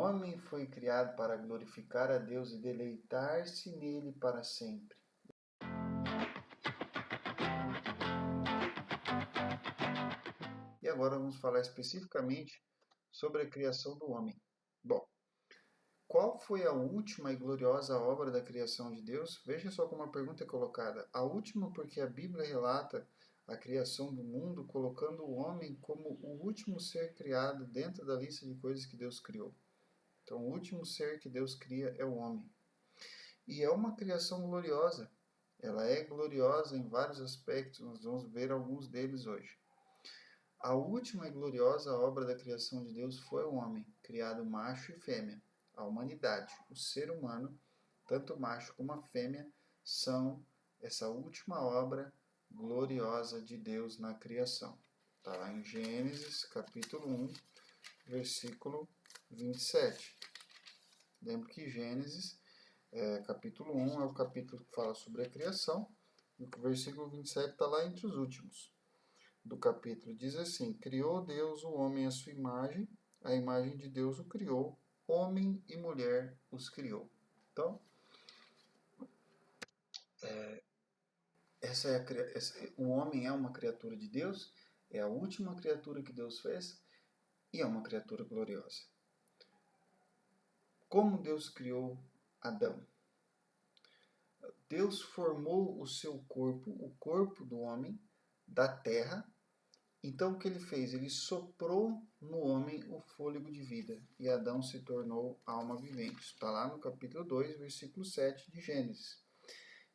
homem foi criado para glorificar a Deus e deleitar-se nele para sempre. E agora vamos falar especificamente sobre a criação do homem. Bom, qual foi a última e gloriosa obra da criação de Deus? Veja só como a pergunta é colocada. A última porque a Bíblia relata a criação do mundo, colocando o homem como o último ser criado dentro da lista de coisas que Deus criou. Então, o último ser que Deus cria é o homem. E é uma criação gloriosa. Ela é gloriosa em vários aspectos, nós vamos ver alguns deles hoje. A última e gloriosa obra da criação de Deus foi o homem, criado macho e fêmea. A humanidade, o ser humano, tanto macho como a fêmea, são essa última obra gloriosa de Deus na criação. Está lá em Gênesis, capítulo 1, versículo 27. Lembro que Gênesis, capítulo 1, é o capítulo que fala sobre a criação, e o versículo 27 está lá entre os últimos do capítulo. Diz assim: criou Deus o homem à sua imagem, a imagem de Deus o criou, homem e mulher os criou. Então, o homem é uma criatura de Deus, é a última criatura que Deus fez e é uma criatura gloriosa. Como Deus criou Adão? Deus formou o seu corpo, o corpo do homem, da terra. Então o que ele fez? Ele soprou no homem o fôlego de vida e Adão se tornou alma vivente. Está lá no capítulo 2, versículo 7 de Gênesis.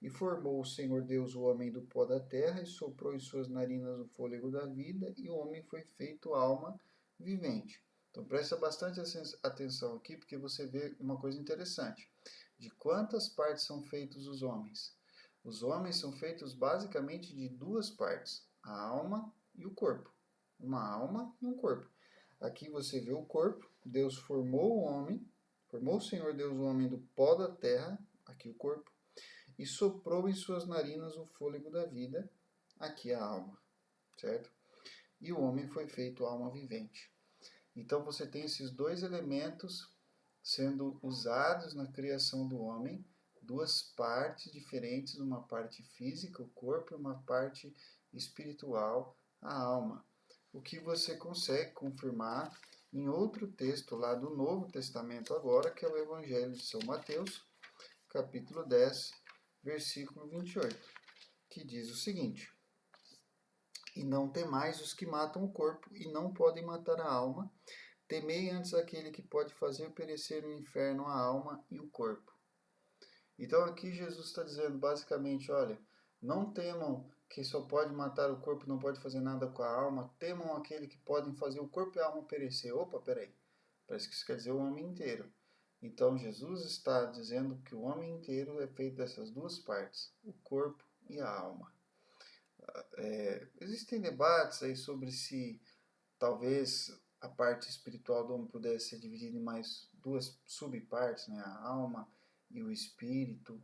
E formou o Senhor Deus o homem do pó da terra e soprou em suas narinas o fôlego da vida e o homem foi feito alma vivente. Então presta bastante atenção aqui porque você vê uma coisa interessante. De quantas partes são feitos os homens? Os homens são feitos basicamente de duas partes, a alma e o corpo. Uma alma e um corpo. Aqui você vê o corpo, Deus formou o homem, formou o Senhor Deus o homem do pó da terra, aqui o corpo, e soprou em suas narinas o fôlego da vida, aqui a alma, certo? E o homem foi feito alma vivente. Então você tem esses dois elementos sendo usados na criação do homem, duas partes diferentes, uma parte física, o corpo, e uma parte espiritual, a alma. O que você consegue confirmar em outro texto lá do Novo Testamento agora, que é o Evangelho de São Mateus, capítulo 10, versículo 28, que diz o seguinte: e não temais os que matam o corpo e não podem matar a alma, temei antes aquele que pode fazer perecer no inferno a alma e o corpo. Então aqui Jesus está dizendo basicamente, olha, não temam que só pode matar o corpo e não pode fazer nada com a alma, temam aquele que podem fazer o corpo e a alma perecer. Opa, peraí, parece que isso quer dizer o homem inteiro. Então Jesus está dizendo que o homem inteiro é feito dessas duas partes, o corpo e a alma. Existem debates aí sobre se talvez a parte espiritual do homem pudesse ser dividida em mais duas subpartes, né? A alma e o espírito.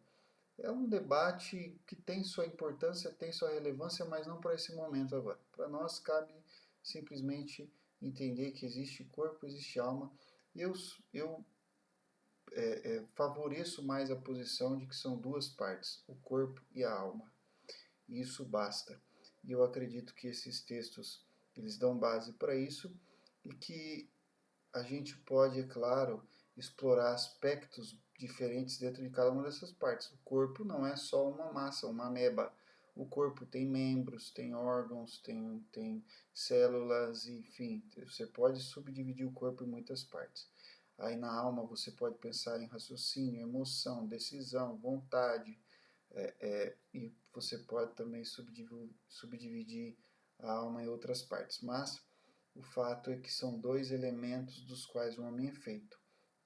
É um debate que tem sua importância, tem sua relevância, mas não para esse momento agora. Para nós cabe simplesmente entender que existe corpo, existe alma. Eu favoreço mais a posição de que são duas partes, o corpo e a alma. E isso basta. E eu acredito que esses textos eles dão base para isso e que a gente pode, é claro, explorar aspectos diferentes dentro de cada uma dessas partes. O corpo não é só uma massa, uma ameba. O corpo tem membros, tem órgãos, tem células, enfim, você pode subdividir o corpo em muitas partes. Aí na alma você pode pensar em raciocínio, emoção, decisão, vontade, e você pode também subdividir a alma em outras partes. Mas o fato é que são dois elementos dos quais o homem é feito.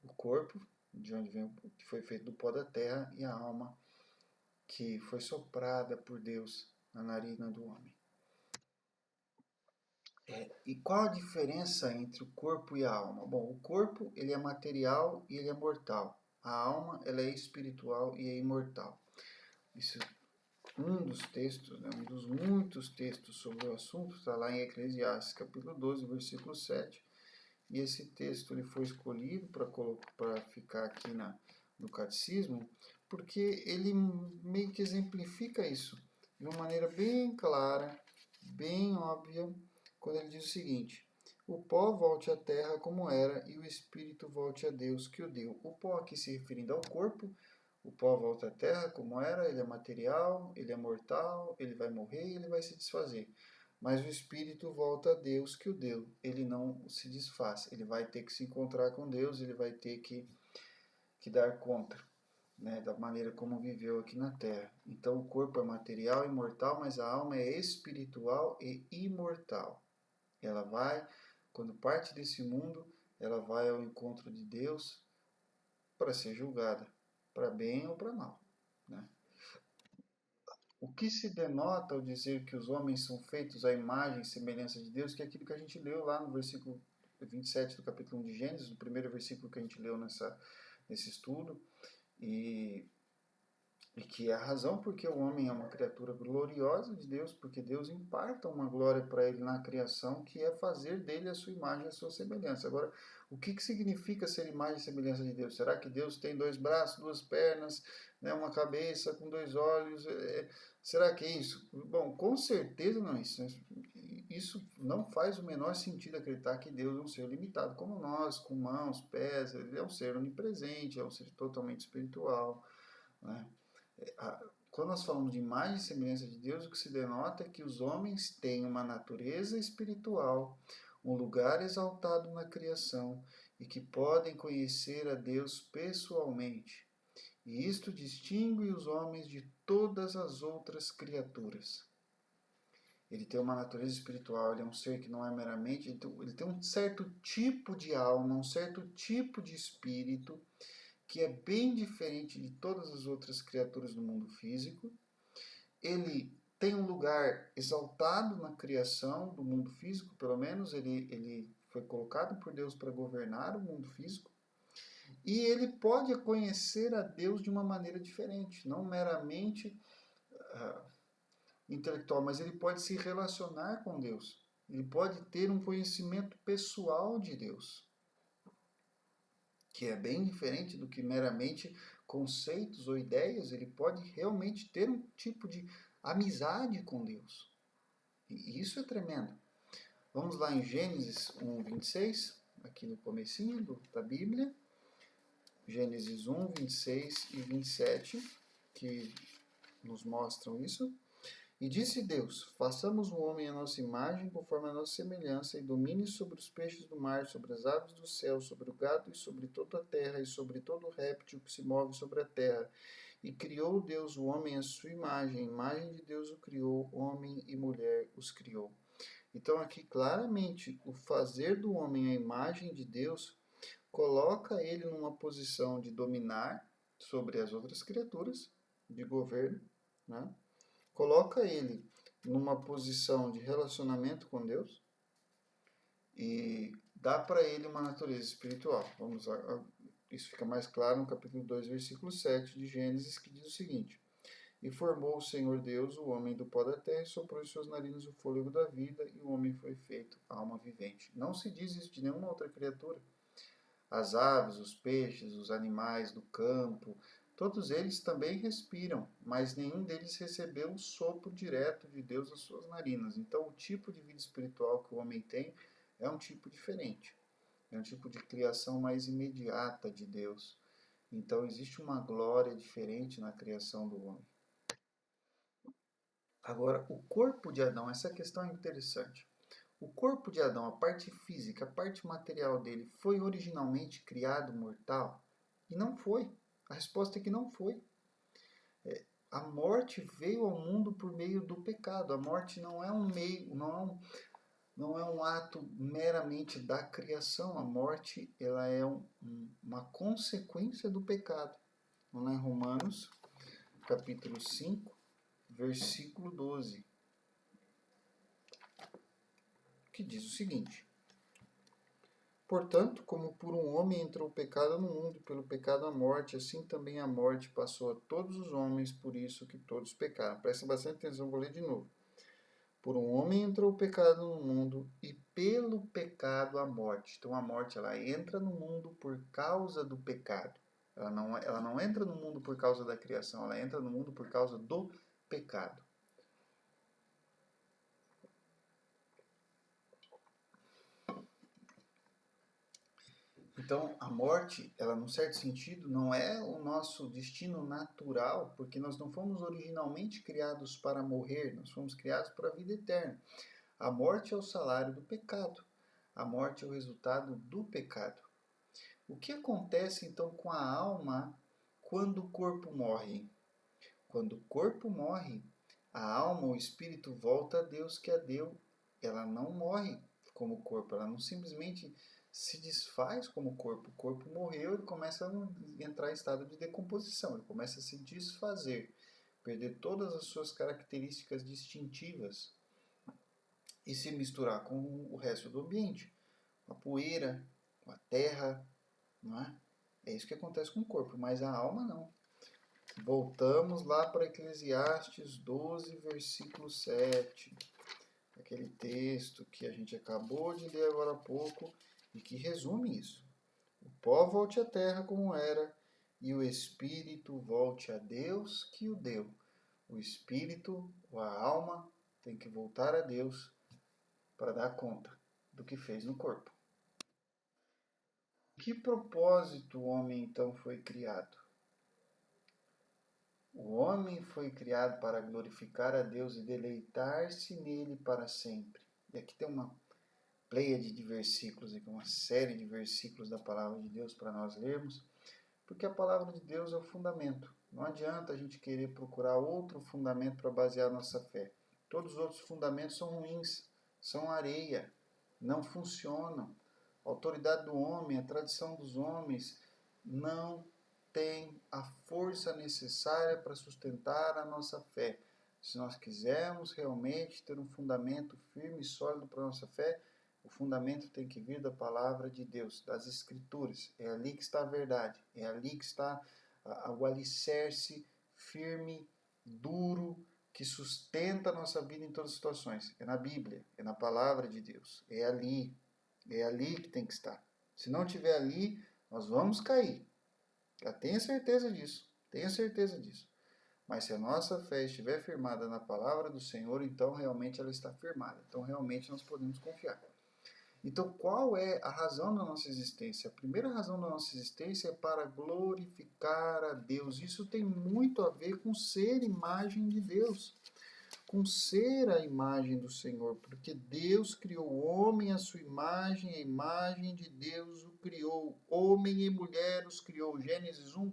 O corpo, de onde vem, que foi feito do pó da terra, e a alma, que foi soprada por Deus na narina do homem. E qual a diferença entre o corpo e a alma? Bom, o corpo ele é material e ele é mortal. A alma ela é espiritual e é imortal. Isso, um dos textos, né, um dos muitos textos sobre o assunto, está lá em Eclesiastes, capítulo 12, versículo 7, e esse texto ele foi escolhido para ficar aqui no catecismo, porque ele meio que exemplifica isso de uma maneira bem clara, bem óbvia, quando ele diz o seguinte: o pó volte à terra como era, e o espírito volte a Deus que o deu. O pó aqui se referindo ao corpo, o pó volta à terra como era, ele é material, ele é mortal, ele vai morrer e ele vai se desfazer. Mas o espírito volta a Deus que o deu. Ele não se desfaz, ele vai ter que se encontrar com Deus, ele vai ter que dar conta, né, da maneira como viveu aqui na Terra. Então o corpo é material e mortal, mas a alma é espiritual e imortal. Ela vai, quando parte desse mundo, ela vai ao encontro de Deus para ser julgada, para bem ou para mal, né? O que se denota ao dizer que os homens são feitos à imagem e semelhança de Deus, que é aquilo que a gente leu lá no versículo 27 do capítulo 1 de Gênesis, no primeiro versículo que a gente leu nesse estudo, e que é a razão porque o homem é uma criatura gloriosa de Deus, porque Deus imparta uma glória para ele na criação, que é fazer dele a sua imagem e a sua semelhança. Agora, o que significa ser imagem e semelhança de Deus? Será que Deus tem 2 braços, 2 pernas, né, uma cabeça com 2 olhos? Será que é isso? Bom, com certeza não é isso. Isso não faz o menor sentido acreditar que Deus é um ser limitado como nós, com mãos, pés. Ele é um ser onipresente, é um ser totalmente espiritual, né? Quando nós falamos de imagem e semelhança de Deus, o que se denota é que os homens têm uma natureza espiritual, um lugar exaltado na criação e que podem conhecer a Deus pessoalmente. E isto distingue os homens de todas as outras criaturas. Ele tem uma natureza espiritual, ele é um ser que não é meramente, ele tem um certo tipo de alma, um certo tipo de espírito, que é bem diferente de todas as outras criaturas do mundo físico. Ele tem um lugar exaltado na criação do mundo físico, pelo menos ele foi colocado por Deus para governar o mundo físico. E ele pode conhecer a Deus de uma maneira diferente, não meramente intelectual, mas ele pode se relacionar com Deus. Ele pode ter um conhecimento pessoal de Deus, que é bem diferente do que meramente conceitos ou ideias. Ele pode realmente ter um tipo de amizade com Deus. E isso é tremendo. Vamos lá em Gênesis 1, 26, aqui no comecinho da Bíblia. Gênesis 1, 26 e 27, que nos mostram isso. E disse Deus: façamos o homem à nossa imagem, conforme a nossa semelhança, e domine sobre os peixes do mar, sobre as aves do céu, sobre o gado e sobre toda a terra, e sobre todo réptil que se move sobre a terra. E criou Deus o homem à sua imagem, a imagem de Deus o criou, homem e mulher os criou. Então aqui claramente o fazer do homem à imagem de Deus coloca ele numa posição de dominar sobre as outras criaturas, de governo, né? Coloca ele numa posição de relacionamento com Deus e dá para ele uma natureza espiritual. Vamos lá, isso fica mais claro no capítulo 2, versículo 7 de Gênesis, que diz o seguinte: e formou o Senhor Deus o homem do pó da terra e soprou em suas narinas o fôlego da vida, e o homem foi feito alma vivente. Não se diz isso de nenhuma outra criatura. As aves, os peixes, os animais do campo, todos eles também respiram, mas nenhum deles recebeu o sopro direto de Deus às suas narinas. Então, o tipo de vida espiritual que o homem tem é um tipo diferente. É um tipo de criação mais imediata de Deus. Então, existe uma glória diferente na criação do homem. Agora, o corpo de Adão, essa questão é interessante. O corpo de Adão, a parte física, a parte material dele, foi originalmente criado mortal? E não foi. A resposta é que não foi. A morte veio ao mundo por meio do pecado. A morte não é um meio, não é um ato meramente da criação. A morte ela é uma consequência do pecado. Vamos lá em Romanos, capítulo 5, versículo 12. Que diz o seguinte: portanto, como por um homem entrou o pecado no mundo, e pelo pecado a morte, assim também a morte passou a todos os homens, por isso que todos pecaram. Presta bastante atenção, vou ler de novo. Por um homem entrou o pecado no mundo e pelo pecado a morte. Então a morte ela entra no mundo por causa do pecado. Ela não entra no mundo por causa da criação, ela entra no mundo por causa do pecado. Então, a morte, ela, num certo sentido, não é o nosso destino natural, porque nós não fomos originalmente criados para morrer, nós fomos criados para a vida eterna. A morte é o salário do pecado. A morte é o resultado do pecado. O que acontece, então, com a alma quando o corpo morre? Quando o corpo morre, a alma, o espírito, volta a Deus que a deu. Ela não morre como corpo, ela não simplesmente se desfaz como corpo. O corpo morreu, ele começa a entrar em estado de decomposição, ele começa a se desfazer, perder todas as suas características distintivas e se misturar com o resto do ambiente, com a poeira, com a terra, não é? É isso que acontece com o corpo, mas a alma não. Voltamos lá para Eclesiastes 12, versículo 7. Aquele texto que a gente acabou de ler agora há pouco e que resume isso. O pó volte à terra como era e o espírito volte a Deus que o deu. O espírito, ou a alma, tem que voltar a Deus para dar conta do que fez no corpo. Que propósito o homem então foi criado? O homem foi criado para glorificar a Deus e deleitar-se nele para sempre. E aqui tem uma pleiade de versículos, aqui, uma série de versículos da palavra de Deus para nós lermos, porque a palavra de Deus é o fundamento. Não adianta a gente querer procurar outro fundamento para basear a nossa fé. Todos os outros fundamentos são ruins, são areia, não funcionam. A autoridade do homem, a tradição dos homens, não tem a força necessária para sustentar a nossa fé. Se nós quisermos realmente ter um fundamento firme e sólido para a nossa fé, o fundamento tem que vir da palavra de Deus, das Escrituras. É ali que está a verdade, é ali que está o alicerce firme, duro, que sustenta a nossa vida em todas as situações. É na Bíblia, é na palavra de Deus, é ali que tem que estar. Se não estiver ali, nós vamos cair. Já tenha certeza disso. Tenha certeza disso. Mas se a nossa fé estiver firmada na palavra do Senhor, então realmente ela está firmada. Então realmente nós podemos confiar. Então qual é a razão da nossa existência? A primeira razão da nossa existência é para glorificar a Deus. Isso tem muito a ver com ser imagem de Deus, com ser a imagem do Senhor, porque Deus criou o homem à sua imagem, a imagem de Deus o criou, homem e mulher os criou. Gênesis 1,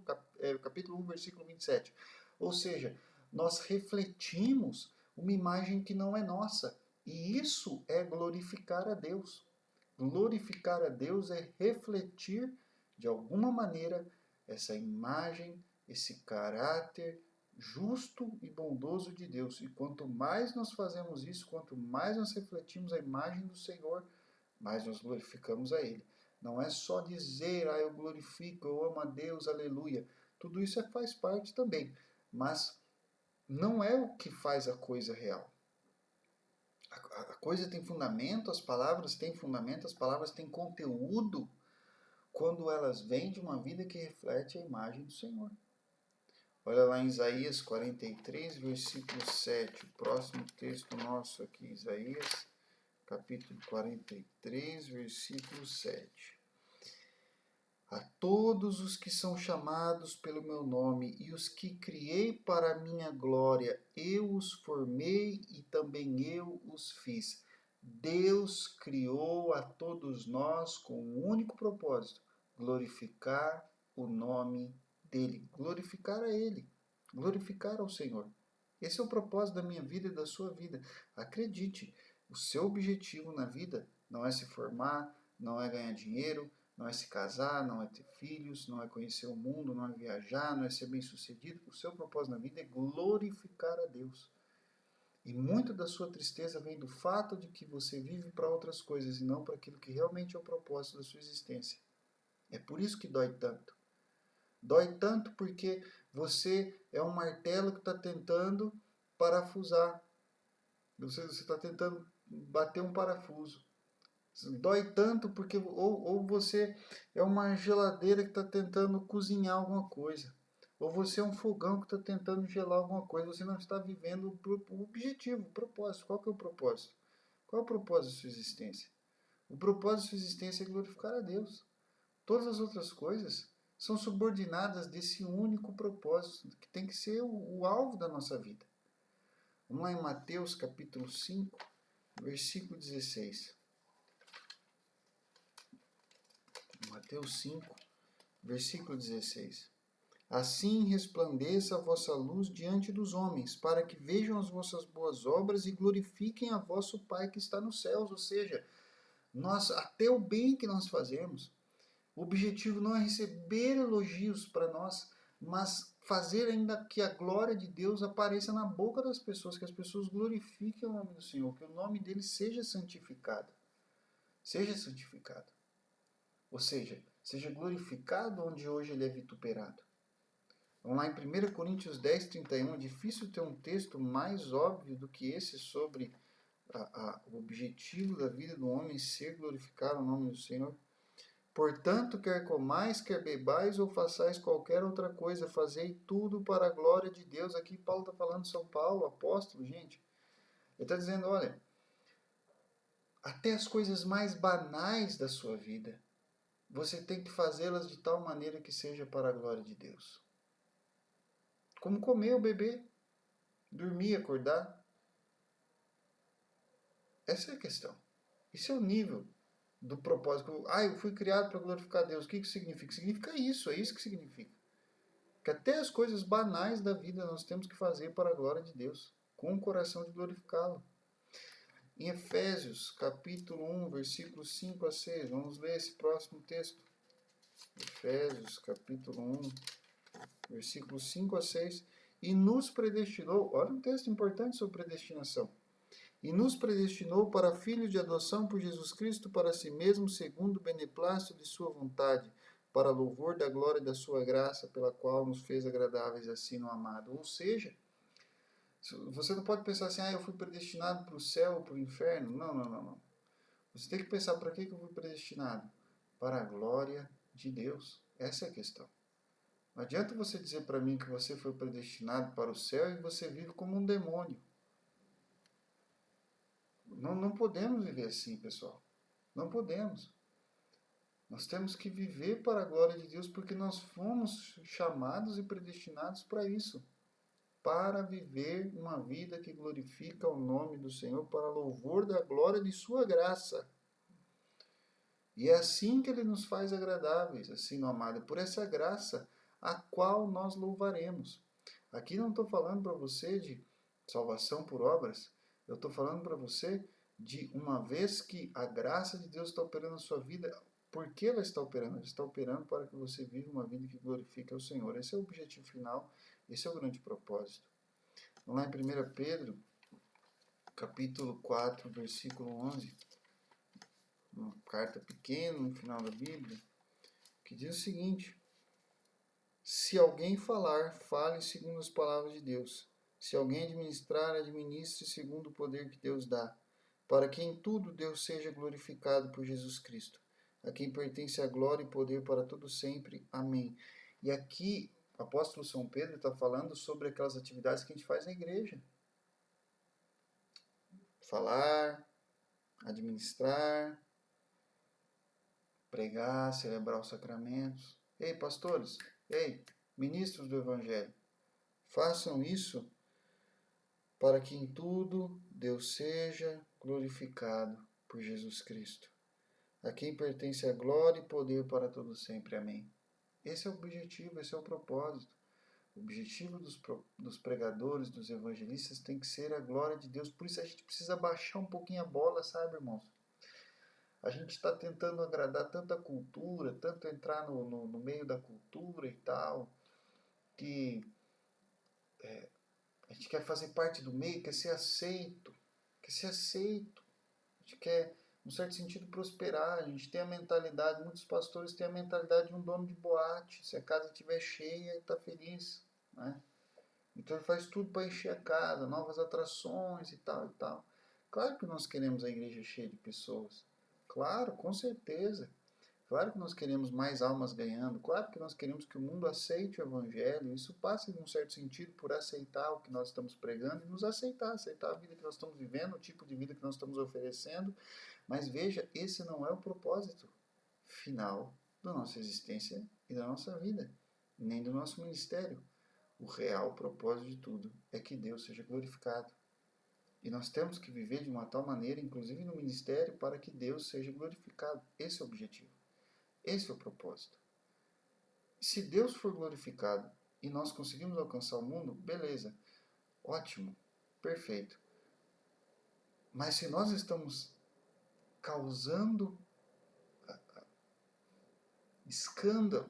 capítulo 1, versículo 27. Ou seja, nós refletimos uma imagem que não é nossa, e isso é glorificar a Deus. Glorificar a Deus é refletir, de alguma maneira, essa imagem, esse caráter justo e bondoso de Deus. E quanto mais nós fazemos isso, quanto mais nós refletimos a imagem do Senhor, mais nós glorificamos a Ele. Não é só dizer, eu glorifico, eu amo a Deus, aleluia. Tudo isso faz parte também, mas não é o que faz a coisa real. A coisa tem fundamento, as palavras têm fundamento, as palavras têm conteúdo quando elas vêm de uma vida que reflete a imagem do Senhor. Olha lá em Isaías 43, versículo 7, o próximo texto nosso aqui, Isaías, capítulo 43, versículo 7. A todos os que são chamados pelo meu nome e os que criei para a minha glória, eu os formei e também eu os fiz. Deus criou a todos nós com um único propósito: glorificar o nome dele, glorificar a ele, glorificar ao Senhor. Esse é o propósito da minha vida e da sua vida. Acredite, o seu objetivo na vida não é se formar, não é ganhar dinheiro, não é se casar, não é ter filhos, não é conhecer o mundo, não é viajar, não é ser bem-sucedido. O seu propósito na vida é glorificar a Deus. E muito da sua tristeza vem do fato de que você vive para outras coisas e não para aquilo que realmente é o propósito da sua existência. É por isso que dói tanto. Dói tanto porque você é um martelo que está tentando parafusar. Você está tentando bater um parafuso. Dói tanto porque ou você é uma geladeira que está tentando cozinhar alguma coisa. Ou você é um fogão que está tentando gelar alguma coisa. Você não está vivendo o objetivo, o propósito. Qual que é o propósito? Qual é o propósito da sua existência? O propósito da sua existência é glorificar a Deus. Todas as outras coisas são subordinadas desse único propósito, que tem que ser o alvo da nossa vida. Vamos lá em Mateus capítulo 5, versículo 16. Mateus 5, versículo 16. Assim resplandeça a vossa luz diante dos homens, para que vejam as vossas boas obras e glorifiquem a vosso Pai que está nos céus. Ou seja, até o bem que nós fazemos, o objetivo não é receber elogios para nós, mas fazer ainda que a glória de Deus apareça na boca das pessoas, que as pessoas glorifiquem o nome do Senhor, que o nome dele seja santificado. Seja santificado. Ou seja glorificado onde hoje ele é vituperado. Vamos lá em 1 Coríntios 10, 31. É difícil ter um texto mais óbvio do que esse sobre o objetivo da vida do homem ser glorificar o nome do Senhor. Portanto, quer comais, quer bebais ou façais qualquer outra coisa, fazei tudo para a glória de Deus. Aqui Paulo está falando de São Paulo, apóstolo, gente. Ele está dizendo, olha, até as coisas mais banais da sua vida, você tem que fazê-las de tal maneira que seja para a glória de Deus. Como comer ou beber, dormir, acordar. Essa é a questão. Esse é o nível do propósito. Eu fui criado para glorificar Deus. O que isso significa? Significa isso, é isso que significa. Que até as coisas banais da vida nós temos que fazer para a glória de Deus, com o coração de glorificá-lo. Em Efésios, capítulo 1, versículos 5 a 6, vamos ler esse próximo texto. Efésios, capítulo 1, versículos 5 a 6. E nos predestinou, olha um texto importante sobre predestinação. E nos predestinou para filhos de adoção por Jesus Cristo para si mesmo, segundo o beneplácito de sua vontade, para louvor da glória da sua graça, pela qual nos fez agradáveis assim no amado. Ou seja, você não pode pensar assim, eu fui predestinado para o céu ou para o inferno. Não. Você tem que pensar, para que eu fui predestinado? Para a glória de Deus. Essa é a questão. Não adianta você dizer para mim que você foi predestinado para o céu e você vive como um demônio. Não podemos viver assim, pessoal. Não podemos. Nós temos que viver para a glória de Deus porque nós fomos chamados e predestinados para isso. Para viver uma vida que glorifica o nome do Senhor para louvor da glória de sua graça. E é assim que ele nos faz agradáveis, assim no amado, por essa graça a qual nós louvaremos. Aqui não estou falando para você de salvação por obras, eu estou falando para você de uma vez que a graça de Deus está operando na sua vida. Por que ela está operando? Ela está operando para que você viva uma vida que glorifique ao Senhor. Esse é o objetivo final, esse é o grande propósito. Vamos lá em 1 Pedro, capítulo 4, versículo 11. Uma carta pequena no final da Bíblia, que diz o seguinte: se alguém falar, fale segundo as palavras de Deus. Se alguém administrar, administre segundo o poder que Deus dá, para que em tudo Deus seja glorificado por Jesus Cristo, a quem pertence a glória e poder para todo sempre. Amém. E aqui, o apóstolo São Pedro está falando sobre aquelas atividades que a gente faz na igreja. Falar, administrar, pregar, celebrar os sacramentos. Ei, pastores, ei, ministros do Evangelho, façam isso para que em tudo Deus seja glorificado por Jesus Cristo, a quem pertence a glória e poder para todo sempre. Amém. Esse é o objetivo, esse é o propósito. O objetivo dos pregadores, dos evangelistas tem que ser a glória de Deus. Por isso a gente precisa baixar um pouquinho a bola, sabe, irmãos? A gente está tentando agradar tanta cultura, tanto entrar no meio da cultura e tal, que a gente quer fazer parte do meio, quer ser aceito. Quer ser aceito. A gente quer, num certo sentido, prosperar. A gente tem a mentalidade, muitos pastores têm a mentalidade de um dono de boate. Se a casa estiver cheia, ele está feliz, né? Então ele faz tudo para encher a casa, novas atrações e tal e tal. Claro que nós queremos a igreja cheia de pessoas. Claro, com certeza. Claro que nós queremos mais almas ganhando. Claro que nós queremos que o mundo aceite o Evangelho. Isso passa, em um certo sentido, por aceitar o que nós estamos pregando e nos aceitar. Aceitar a vida que nós estamos vivendo, o tipo de vida que nós estamos oferecendo. Mas veja, esse não é o propósito final da nossa existência e da nossa vida, nem do nosso ministério. O real propósito de tudo é que Deus seja glorificado. E nós temos que viver de uma tal maneira, inclusive no ministério, para que Deus seja glorificado. Esse é o objetivo. Esse é o propósito. Se Deus for glorificado e nós conseguimos alcançar o mundo, beleza, ótimo, perfeito. Mas se nós estamos causando escândalo,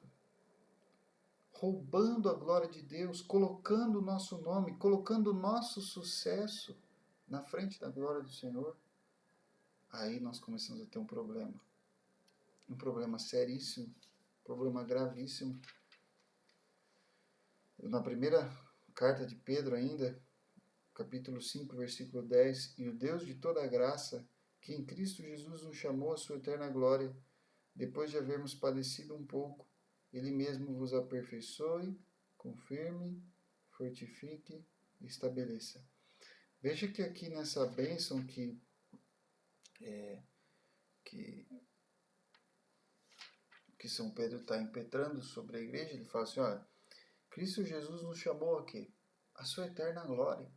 roubando a glória de Deus, colocando o nosso nome, colocando o nosso sucesso na frente da glória do Senhor, aí nós começamos a ter um problema. Um problema seríssimo, um problema gravíssimo. Na primeira carta de Pedro ainda, capítulo 5, versículo 10, e o Deus de toda a graça, que em Cristo Jesus nos chamou à sua eterna glória, depois de havermos padecido um pouco, Ele mesmo vos aperfeiçoe, confirme, fortifique e estabeleça. Veja que aqui nessa bênção que São Pedro está impetrando sobre a igreja, ele fala assim, olha, Cristo Jesus nos chamou a quê? A sua eterna glória.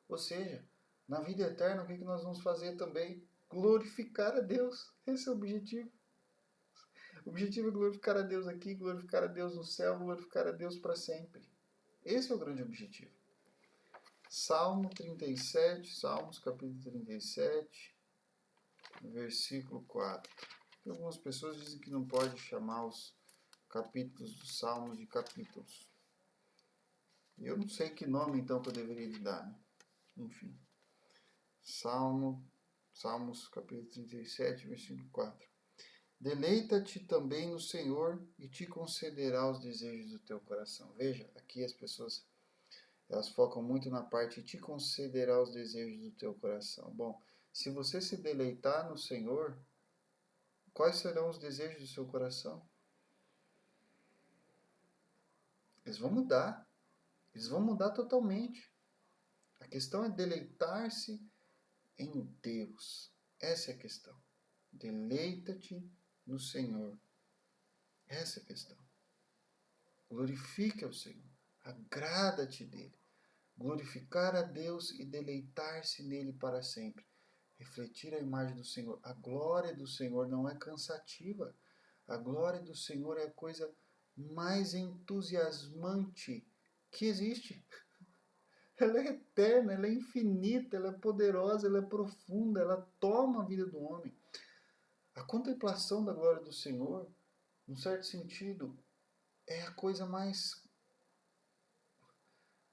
Ou seja, na vida eterna, o que nós vamos fazer também? Glorificar a Deus. Esse é o objetivo. O objetivo é glorificar a Deus aqui, glorificar a Deus no céu, glorificar a Deus para sempre. Esse é o grande objetivo. Salmo 37, Salmos capítulo 37, versículo 4. Algumas pessoas dizem que não pode chamar os capítulos dos Salmos de capítulos. Eu não sei que nome então que eu deveria lhe dar, né? Enfim. Salmos capítulo 37, versículo 4. Deleita-te também no Senhor e te concederá os desejos do teu coração. Veja, aqui as pessoas elas focam muito na parte te concederá os desejos do teu coração. Bom, se você se deleitar no Senhor, quais serão os desejos do seu coração? Eles vão mudar. Eles vão mudar totalmente. A questão é deleitar-se em Deus. Essa é a questão. Deleita-te no Senhor. Essa é a questão. Glorifique ao Senhor. Agrada-te dele. Glorificar a Deus e deleitar-se nele para sempre. Refletir a imagem do Senhor. A glória do Senhor não é cansativa. A glória do Senhor é a coisa mais entusiasmante que existe. Ela é eterna, ela é infinita, ela é poderosa, ela é profunda, ela toma a vida do homem. A contemplação da glória do Senhor, num certo sentido, é a coisa mais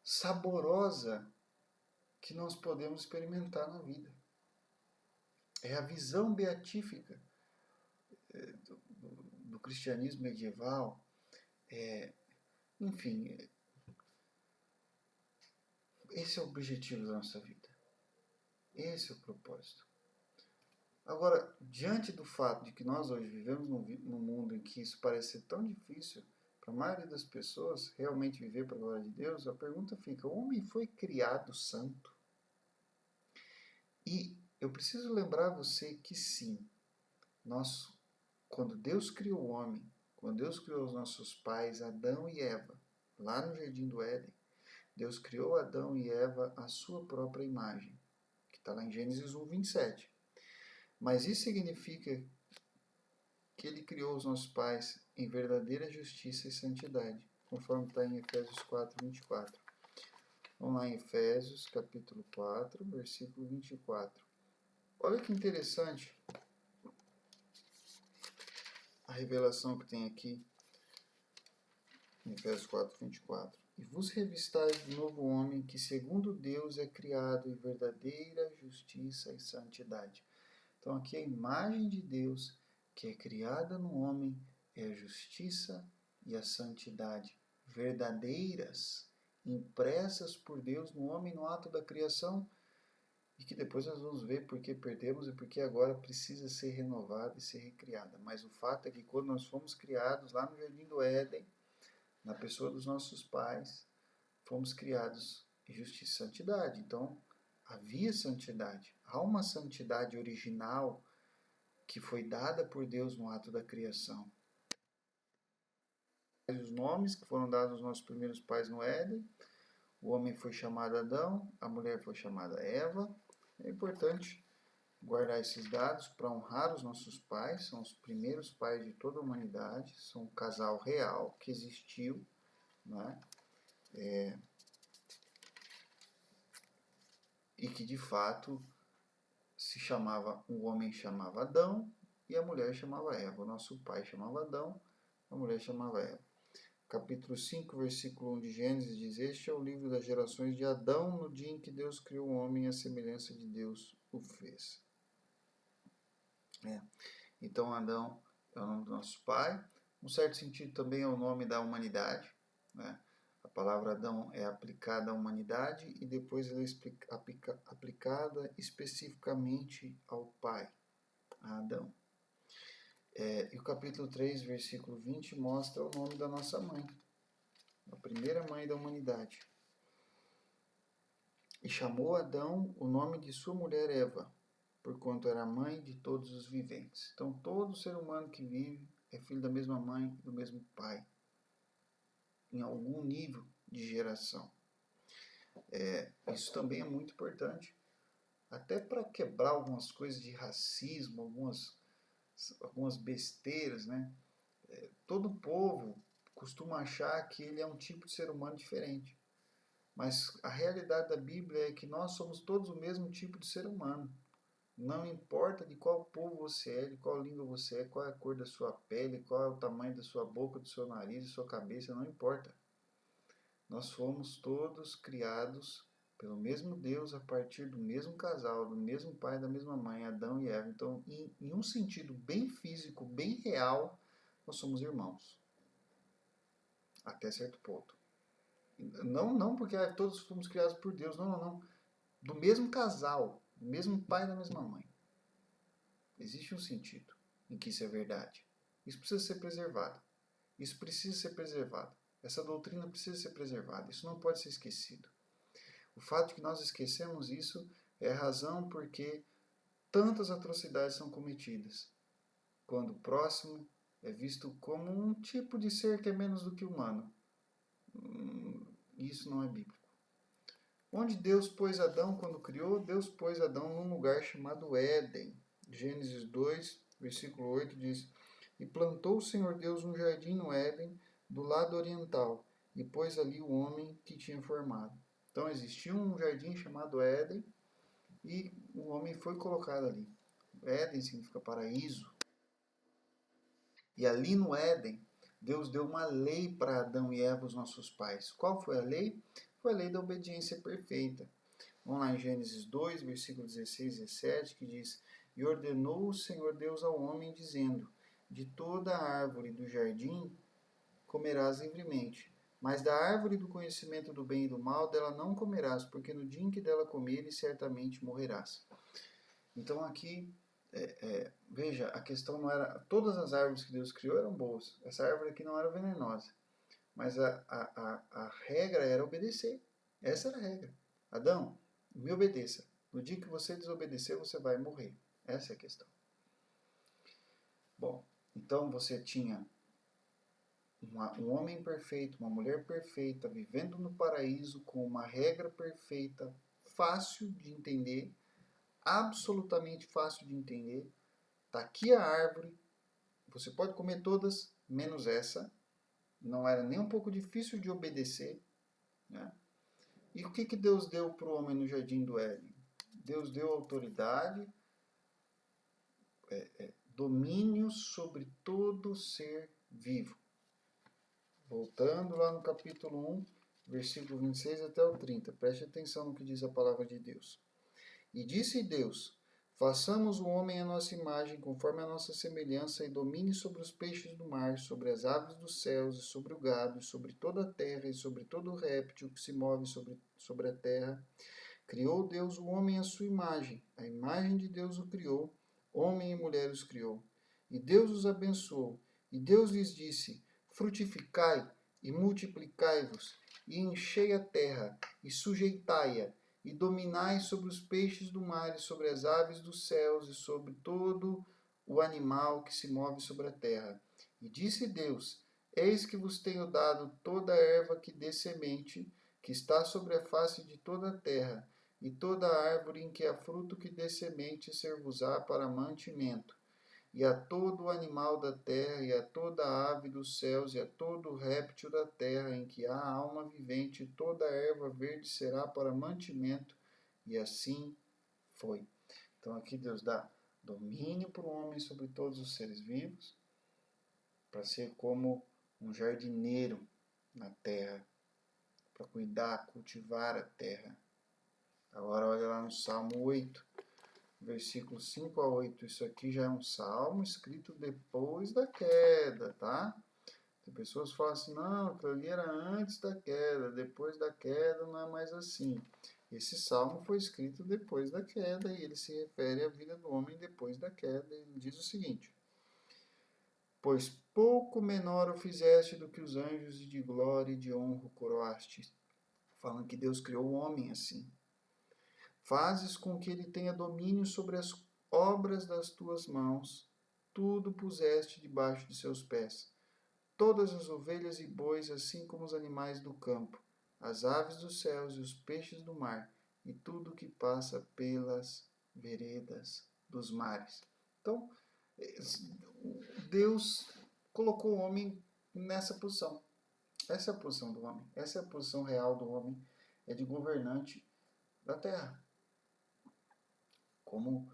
saborosa que nós podemos experimentar na vida. É a visão beatífica do cristianismo medieval. Enfim, esse é o objetivo da nossa vida. Esse é o propósito. Agora, diante do fato de que nós hoje vivemos num mundo em que isso parece ser tão difícil para a maioria das pessoas realmente viver para a glória de Deus, a pergunta fica, o homem foi criado santo? E eu preciso lembrar você que sim, quando Deus criou o homem, quando Deus criou os nossos pais, Adão e Eva, lá no Jardim do Éden, Deus criou Adão e Eva à sua própria imagem, que está lá em Gênesis 1, 27. Mas isso significa que ele criou os nossos pais em verdadeira justiça e santidade, conforme está em Efésios 4, 24. Vamos lá em Efésios, capítulo 4, versículo 24. Olha que interessante a revelação que tem aqui em Efésios 4, 24. E vos revistais do novo homem, que segundo Deus é criado em verdadeira justiça e santidade. Então aqui a imagem de Deus que é criada no homem é a justiça e a santidade verdadeiras, impressas por Deus no homem no ato da criação. e que depois nós vamos ver por que perdemos e por que agora precisa ser renovada e ser recriada. Mas o fato é que quando nós fomos criados lá no Jardim do Éden, na pessoa dos nossos pais, fomos criados em justiça e santidade. Então, havia santidade. Há uma santidade original que foi dada por Deus no ato da criação. Os nomes que foram dados aos nossos primeiros pais no Éden, o homem foi chamado Adão, a mulher foi chamada Eva. É importante guardar esses dados para honrar os nossos pais, são os primeiros pais de toda a humanidade, são um casal real que existiu, né? E que de fato se chamava, o homem chamava Adão e a mulher chamava Eva. O nosso pai chamava Adão, a mulher chamava Eva. Capítulo 5, versículo 1 de Gênesis diz: Este é o livro das gerações de Adão no dia em que Deus criou o homem, à semelhança de Deus o fez. Então, Adão é o nome do nosso pai. Um certo sentido também é o nome da humanidade. Né? A palavra Adão é aplicada à humanidade e depois ela é aplicada especificamente ao pai, a Adão. E o capítulo 3, versículo 20, mostra o nome da nossa mãe, a primeira mãe da humanidade. E chamou Adão o nome de sua mulher Eva, porquanto era mãe de todos os viventes. Então, todo ser humano que vive é filho da mesma mãe e do mesmo pai, em algum nível de geração. Isso também é muito importante, até para quebrar algumas coisas de racismo, algumas besteiras, né? Todo povo costuma achar que ele é um tipo de ser humano diferente. Mas a realidade da Bíblia é que nós somos todos o mesmo tipo de ser humano. Não importa de qual povo você é, de qual língua você é, qual é a cor da sua pele, qual é o tamanho da sua boca, do seu nariz, da sua cabeça, não importa. Nós fomos todos criados pelo mesmo Deus a partir do mesmo casal, do mesmo pai, da mesma mãe, Adão e Eva. Então, em um sentido bem físico, bem real, nós somos irmãos. Até certo ponto. Não porque todos fomos criados por Deus, não. Do mesmo casal, do mesmo pai e da mesma mãe. Existe um sentido em que isso é verdade. Isso precisa ser preservado. Isso precisa ser preservado. Essa doutrina precisa ser preservada. Isso não pode ser esquecido. O fato de que nós esquecemos isso é a razão porque tantas atrocidades são cometidas, quando o próximo é visto como um tipo de ser que é menos do que humano. Isso não é bíblico. Onde Deus pôs Adão quando criou? Deus pôs Adão num lugar chamado Éden. Gênesis 2, versículo 8 diz: E plantou o Senhor Deus um jardim no Éden, do lado oriental, e pôs ali o homem que tinha formado. Então existia um jardim chamado Éden, e o homem foi colocado ali. Éden significa paraíso. E ali no Éden, Deus deu uma lei para Adão e Eva, os nossos pais. Qual foi a lei? Foi a lei da obediência perfeita. Vamos lá em Gênesis 2, versículo 16 e 17, que diz: E ordenou o Senhor Deus ao homem, dizendo: De toda a árvore do jardim comerás livremente, mas da árvore do conhecimento do bem e do mal dela não comerás, porque no dia em que dela comeres, certamente morrerás. Então aqui, veja, a questão não era... Todas as árvores que Deus criou eram boas. Essa árvore aqui não era venenosa. Mas a regra era obedecer. Essa era a regra. Adão, me obedeça. No dia que você desobedecer, você vai morrer. Essa é a questão. Bom, então você tinha um homem perfeito, uma mulher perfeita, vivendo no paraíso com uma regra perfeita, fácil de entender, absolutamente fácil de entender. Está aqui a árvore, você pode comer todas, menos essa. Não era nem um pouco difícil de obedecer, né? E o que Deus deu para o homem no jardim do Éden? Deus deu autoridade, domínio sobre todo ser vivo. Voltando lá no capítulo 1, versículo 26 até o 30. Preste atenção no que diz a palavra de Deus. E disse Deus: Façamos o homem à nossa imagem, conforme a nossa semelhança, e domine sobre os peixes do mar, sobre as aves dos céus, e sobre o gado, e sobre toda a terra, e sobre todo o réptil que se move sobre a terra. Criou Deus o homem à sua imagem. A imagem de Deus o criou. Homem e mulher os criou. E Deus os abençoou. E Deus lhes disse: frutificai e multiplicai-vos, e enchei a terra, e sujeitai-a, e dominai sobre os peixes do mar, e sobre as aves dos céus, e sobre todo o animal que se move sobre a terra. E disse Deus: eis que vos tenho dado toda a erva que dê semente, que está sobre a face de toda a terra, e toda a árvore em que há fruto que dê semente ser-vos-á para mantimento, e a todo animal da terra, e a toda ave dos céus, e a todo réptil da terra, em que há alma vivente, toda erva verde será para mantimento. E assim foi. Então aqui Deus dá domínio para o homem sobre todos os seres vivos, para ser como um jardineiro na terra, para cuidar, cultivar a terra. Agora olha lá no Salmo 8, versículos 5 a 8. Isso aqui já é um salmo escrito depois da queda, tá? Tem pessoas que falam assim, não, aquilo ali era antes da queda, depois da queda não é mais assim. Esse salmo foi escrito depois da queda e ele se refere à vida do homem depois da queda. Ele diz o seguinte: pois pouco menor o fizeste do que os anjos, e de glória e de honra o coroaste. Falando que Deus criou o homem assim. Fazes com que ele tenha domínio sobre as obras das tuas mãos, tudo puseste debaixo de seus pés. Todas as ovelhas e bois, assim como os animais do campo, as aves dos céus e os peixes do mar, e tudo que passa pelas veredas dos mares. Então, Deus colocou o homem nessa posição. Essa é a posição do homem. Essa é a posição real do homem, é de governante da terra. Como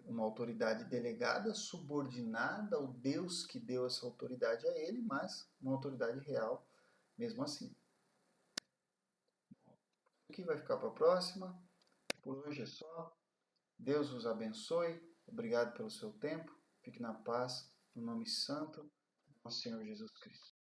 uma autoridade delegada, subordinada ao Deus que deu essa autoridade a ele, mas uma autoridade real mesmo assim. Aqui vai ficar para a próxima. Por hoje é só. Deus vos abençoe. Obrigado pelo seu tempo. Fique na paz, no nome santo do nosso Senhor Jesus Cristo.